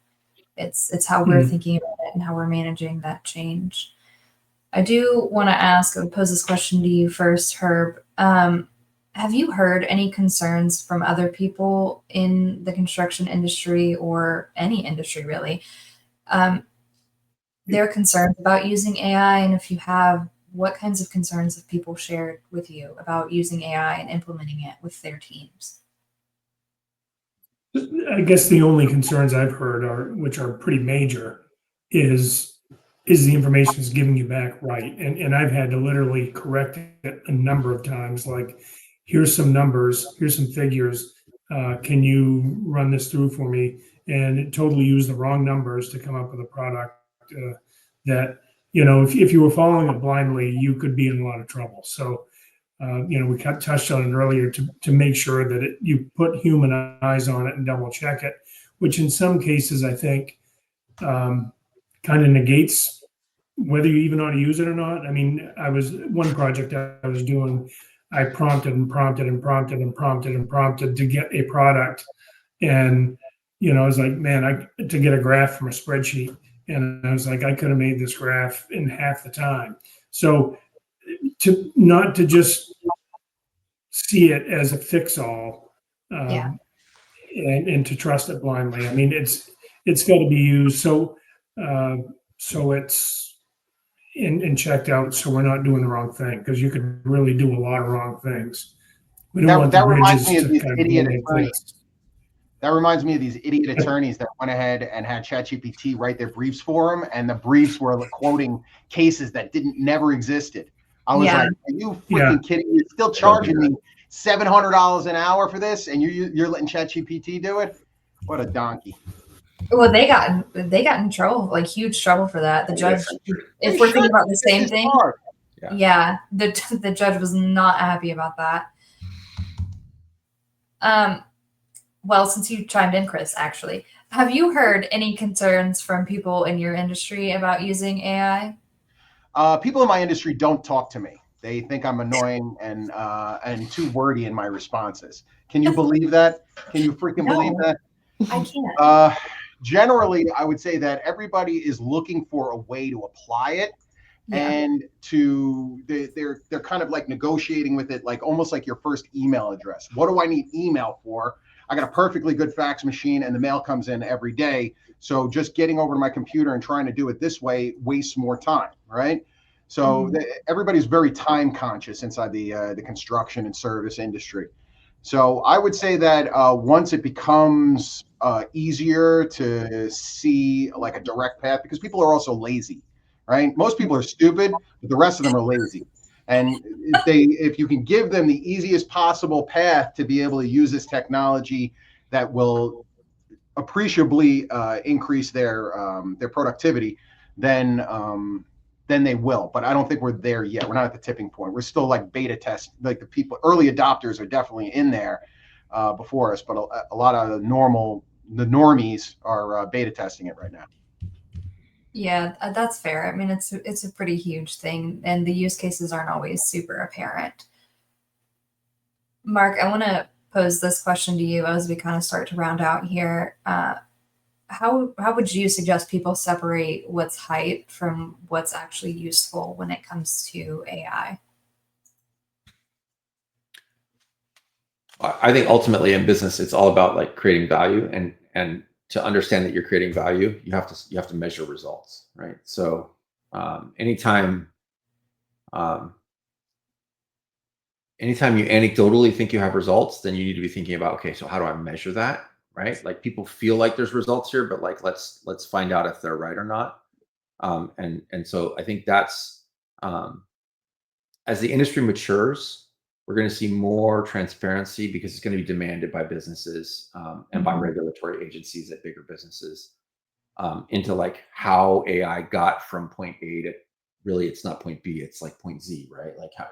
It's how we're thinking about it and how we're managing that change. I do want to ask, I would pose this question to you first, Herb. Have you heard any concerns from other people in the construction industry or any industry really? Their concerns about using AI, and if you have, what kinds of concerns have people shared with you about using AI and implementing it with their teams?
I guess the only concerns I've heard which are pretty major, is the information is giving you back right? And I've had to literally correct it a number of times. Like, here's some numbers, here's some figures. Can you run this through for me? And it totally used the wrong numbers to come up with a product that, you know, if you were following it blindly, you could be in a lot of trouble. So, you know, we touched on it earlier to make sure that you put human eyes on it and double check it, which in some cases I think kind of negates whether you even ought to use it or not. I mean, one project I was doing, I prompted to get a product. And, you know, I was like, man, to get a graph from a spreadsheet. And I was like, I could have made this graph in half the time. So not to just see it as a fix-all, and to trust it blindly. I mean, it's got to be used so it's and checked out, so we're not doing the wrong thing, because you could really do a lot of wrong things. We don't want the bridges to kind of blow like this.
That reminds me of these idiot attorneys that went ahead and had ChatGPT write their briefs for them, and the briefs were quoting cases that never existed. I was like, "Are you freaking kidding me? You're still charging me $700 an hour for this, and you're letting ChatGPT do it? What a donkey!"
Well, they got in trouble, like huge trouble for that. The judge, if we're thinking about the same thing, the judge was not happy about that. Well, since you chimed in, Chris, actually, have you heard any concerns from people in your industry about using AI?
People in my industry don't talk to me. They think I'm annoying and too wordy in my responses. Can you believe that? Can you freaking believe that?
I can't.
Generally, I would say that everybody is looking for a way to apply it, and they're kind of like negotiating with it, like almost like your first email address. What do I need email for? I got a perfectly good fax machine, and the mail comes in every day. So just getting over to my computer and trying to do it this way wastes more time, right? So everybody's very time conscious inside the construction and service industry. So I would say that once it becomes easier to see like a direct path, because people are also lazy, right? Most people are stupid, but the rest of them are lazy. And if you can give them the easiest possible path to be able to use this technology that will appreciably increase their productivity, then then they will. But I don't think we're there yet. We're not at the tipping point. We're still like beta test. Like the people, early adopters are definitely in there before us, but a lot of the normies are beta testing it right now.
Yeah, that's fair. I mean, it's a pretty huge thing, and the use cases aren't always super apparent. Mark, I want to pose this question to you as we kind of start to round out here. How would you suggest people separate what's hype from what's actually useful when it comes to AI?
I think ultimately in business, it's all about like creating value, and to understand that you're creating value, you have to measure results, right? So anytime you anecdotally think you have results, then you need to be thinking about, okay, so how do I measure that, right? Like people feel like there's results here, but like let's find out if they're right or not. And so I think that's as the industry matures, we're going to see more transparency because it's going to be demanded by businesses and by regulatory agencies at bigger businesses into like how AI got from point A to really it's not point B, it's like point Z, right? Like how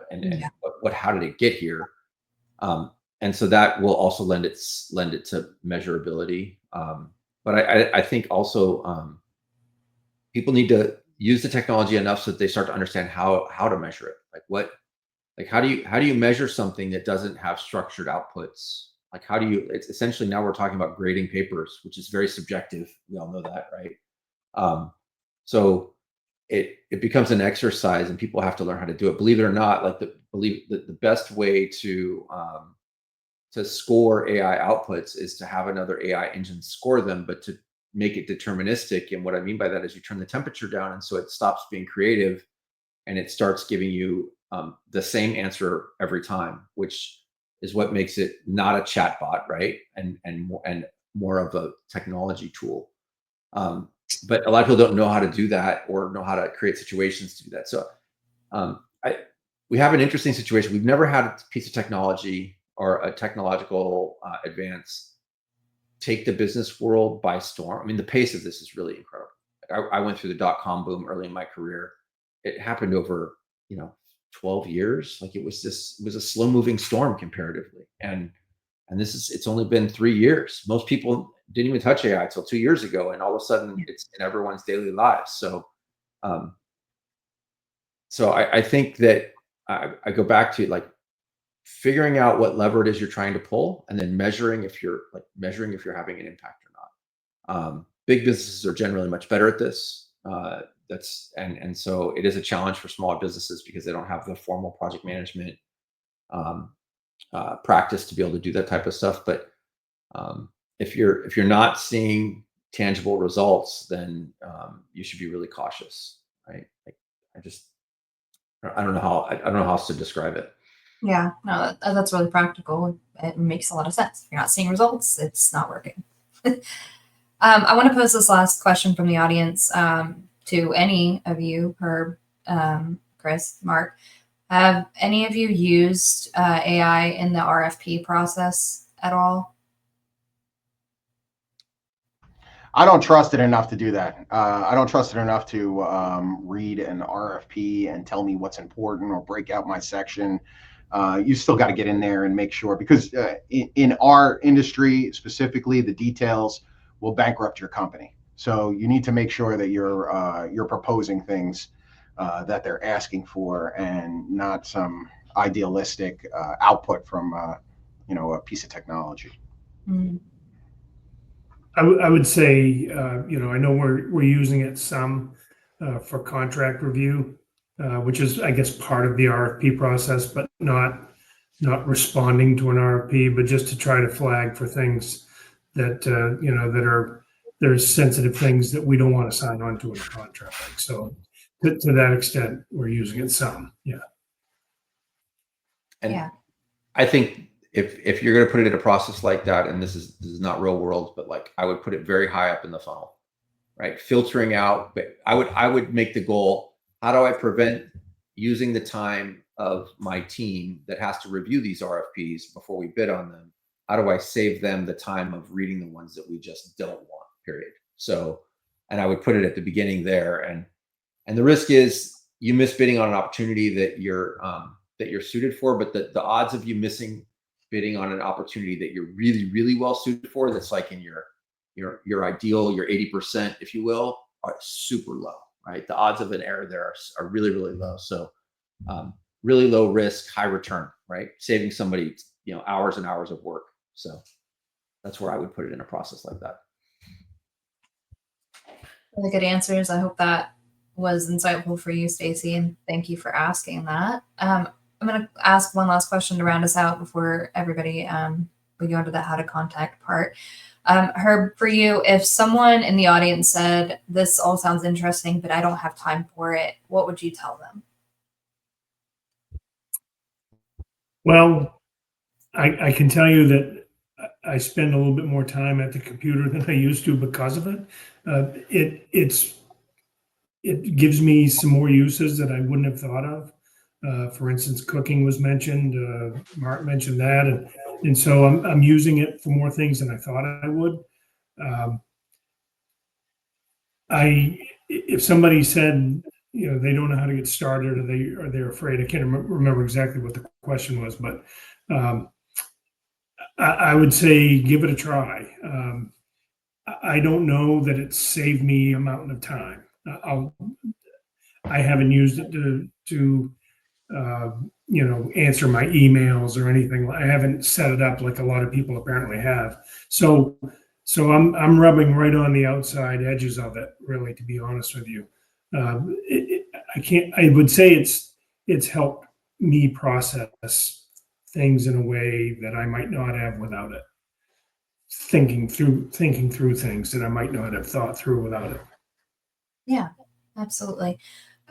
how did it get here? And so that will also lend it to measurability. But I think also people need to use the technology enough so that they start to understand how to measure it. Like how do you measure something that doesn't have structured outputs? Like it's essentially now we're talking about grading papers, which is very subjective. We all know that, right? So it becomes an exercise and people have to learn how to do it. Believe it or not, like the best way to score AI outputs is to have another AI engine score them, but to make it deterministic. And what I mean by that is you turn the temperature down, and so it stops being creative and it starts giving you the same answer every time, which is what makes it not a chat bot, right? And more of a technology tool. But a lot of people don't know how to do that or know how to create situations to do that. So we have an interesting situation. We've never had a piece of technology or a technological advance take the business world by storm. I mean, the pace of this is really incredible. I went through the .com boom early in my career. It happened over 12 years. Like it was a slow moving storm comparatively. And it's only been 3 years. Most people didn't even touch AI until 2 years ago. And all of a sudden it's in everyone's daily lives. So, I think that I go back to like figuring out what lever it is you're trying to pull and then measuring if you're having an impact or not. Big businesses are generally much better at this. And so it is a challenge for smaller businesses because they don't have the formal project management practice to be able to do that type of stuff. But if you're not seeing tangible results, then you should be really cautious, right? Like I don't know how else to describe it.
Yeah, no, that's really practical. It makes a lot of sense. If you're not seeing results, it's not working. I want to pose this last question from the audience to any of you, Herb, Chris, Mark. Have any of you used AI in the RFP process at all?
I don't trust it enough to do that. I don't trust it enough to read an RFP and tell me what's important or break out my section. You still got to get in there and make sure, because in our industry specifically, the details will bankrupt your company. So you need to make sure that you're proposing things that they're asking for, and not some idealistic output from a piece of technology.
Mm.
I would say, I know we're using it some for contract review, which is, I guess, part of the RFP process, but not responding to an RFP, but just to try to flag for things that there's sensitive things that we don't want to sign on to in a contract. So to that extent, we're using it some. Yeah.
And
Yeah.
I think if you're going to put it in a process like that, and this is not real world, but like I would put it very high up in the funnel, right? Filtering out, but I would make the goal, how do I prevent using the time of my team that has to review these RFPs before we bid on them? How do I save them the time of reading the ones that we just don't want, period? So, and I would put it at the beginning there. And the risk is you miss bidding on an opportunity that you're suited for, but the odds of you missing bidding on an opportunity that you're really, really well suited for, that's like in your ideal, your 80%, if you will, are super low, right? The odds of an error there are really, really low. So really low risk, high return, right? Saving somebody, hours and hours of work. So that's where I would put it in a process like that.
Really good answers. I hope that was insightful for you, Stacy, and thank you for asking that. I'm going to ask one last question to round us out before everybody we go into the how to contact part. Herb, for you, if someone in the audience said, this all sounds interesting, but I don't have time for it, what would you tell them?
Well, I can tell you that I spend a little bit more time at the computer than I used to because of it. It gives me some more uses that I wouldn't have thought of. For instance, cooking was mentioned. Mark mentioned that, and so I'm using it for more things than I thought I would. If somebody said, they don't know how to get started, or they're afraid. I can't remember exactly what the question was, but I would say give it a try. I don't know that it saved me a mountain of time. I haven't used it to answer my emails or anything. I haven't set it up like a lot of people apparently have. So I'm rubbing right on the outside edges of it, really, to be honest with you. I would say it's helped me process things in a way that I might not have without it. Thinking through things that I might not have thought through without it.
Yeah, absolutely.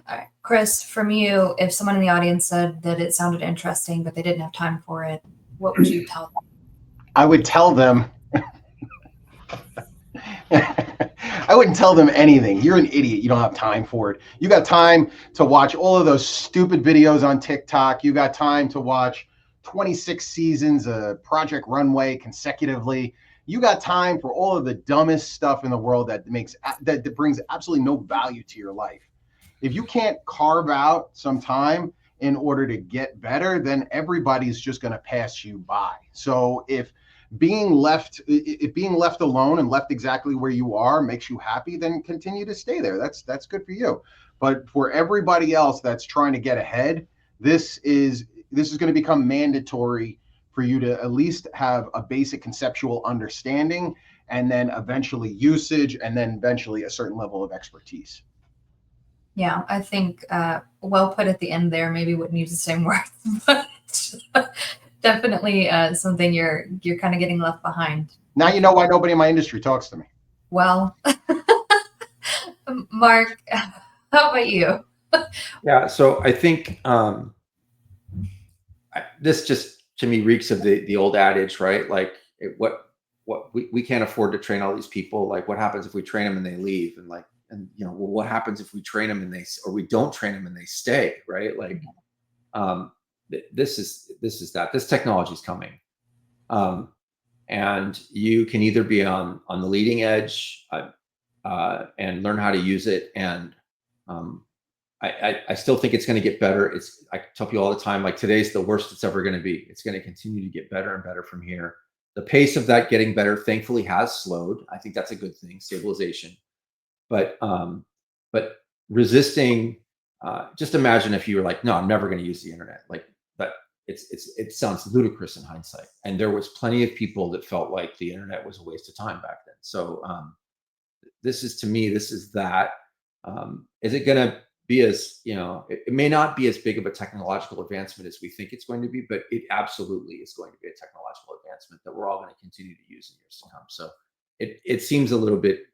All right, Chris, from you, if someone in the audience said that it sounded interesting, but they didn't have time for it, what would you tell them?
I would tell them, I wouldn't tell them anything. You're an idiot. You don't have time for it. You got time to watch all of those stupid videos on TikTok. You got time to watch 26 seasons of Project Runway consecutively. You got time for all of the dumbest stuff in the world that brings absolutely no value to your life. If you can't carve out some time in order to get better, then everybody's just going to pass you by. So if being left alone and left exactly where you are makes you happy, then continue to stay there. That's good for you. But for everybody else that's trying to get ahead, this is going to become mandatory for you to at least have a basic conceptual understanding, and then eventually usage, and then eventually a certain level of expertise.
Yeah, I think well put at the end there. Maybe wouldn't use the same words, but definitely something you're kind of getting left behind.
Now you know why nobody in my industry talks to me.
Well, Mark, how about you?
Yeah, so I think this just to me reeks of the old adage, right? Like what we can't afford to train all these people. Like what happens if we train them and they leave? And what happens if we train them and or we don't train them and they stay, right? Like this is that this technology is coming, and you can either be on the leading edge and learn how to use it, and I still think it's going to get better. I tell people all the time, like today's the worst it's ever going to be. It's going to continue to get better and better from here. The pace of that getting better, thankfully, has slowed. I think that's a good thing, stabilization. But resisting, just imagine if you were like, no, I'm never going to use the internet. Like that, it sounds ludicrous in hindsight. And there was plenty of people that felt like the internet was a waste of time back then. So this is that. Is it going to be as, it may not be as big of a technological advancement as we think it's going to be, but it absolutely is going to be a technological advancement that we're all going to continue to use in years to come. So it seems a little bit,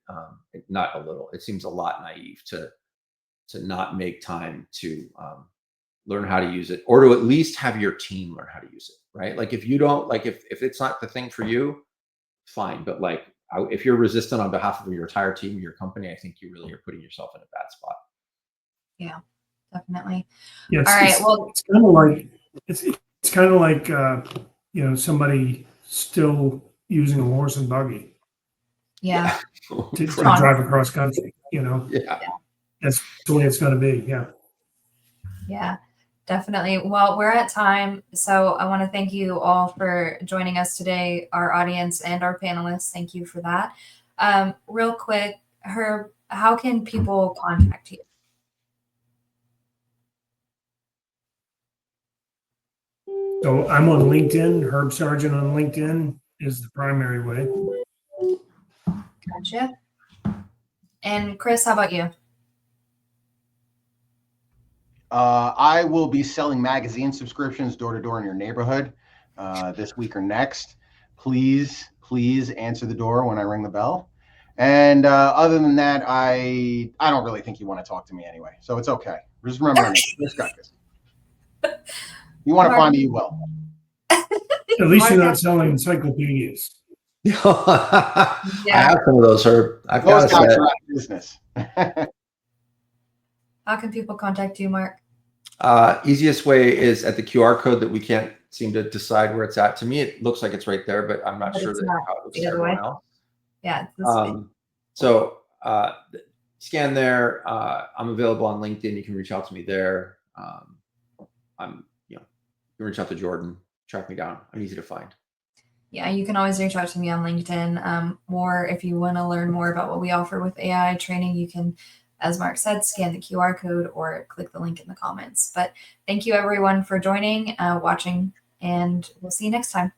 not a little, it seems a lot naive to not make time to learn how to use it, or to at least have your team learn how to use it, right? Like if you don't, like if it's not the thing for you, fine. But like if you're resistant on behalf of your entire team, your company, I think you really are putting yourself in a bad spot.
Yeah, definitely.
Yeah,
all right. Well,
it's kind of like somebody still using a horse and buggy.
Yeah.
To drive across country.
Yeah.
That's the way it's going to be. Yeah.
Yeah, definitely. Well, we're at time, so I want to thank you all for joining us today, our audience and our panelists. Thank you for that. Real quick, Herb, how can people contact you?
So I'm on LinkedIn. Herb Sargent on LinkedIn is the primary way.
Gotcha. And Chris, how about you?
I will be selling magazine subscriptions door to door in your neighborhood this week or next. Please answer the door when I ring the bell. And other than that, I don't really think you want to talk to me anyway, so it's okay. Just remember, Chris Guckus. You want to find me, you will.
At least you're not selling encyclopedias.
I have some of those, Herb. I've got
Those
a
guys
set.
are out of business.
How can people contact you, Mark?
Easiest way is at the QR code that we can't seem to decide where it's at. To me, it looks like it's right there, but I'm not
But
sure
it's
that
not
how it looks
the
to
other
everyone
way.
else.
Yeah. It's this way.
So scan there. I'm available on LinkedIn. You can reach out to me there. You can reach out to Jordan, track me down. I'm easy to find.
Yeah, you can always reach out to me on LinkedIn. Or if you want to learn more about what we offer with AI training, you can, as Mark said, scan the QR code or click the link in the comments. But thank you everyone for joining, watching, and we'll see you next time.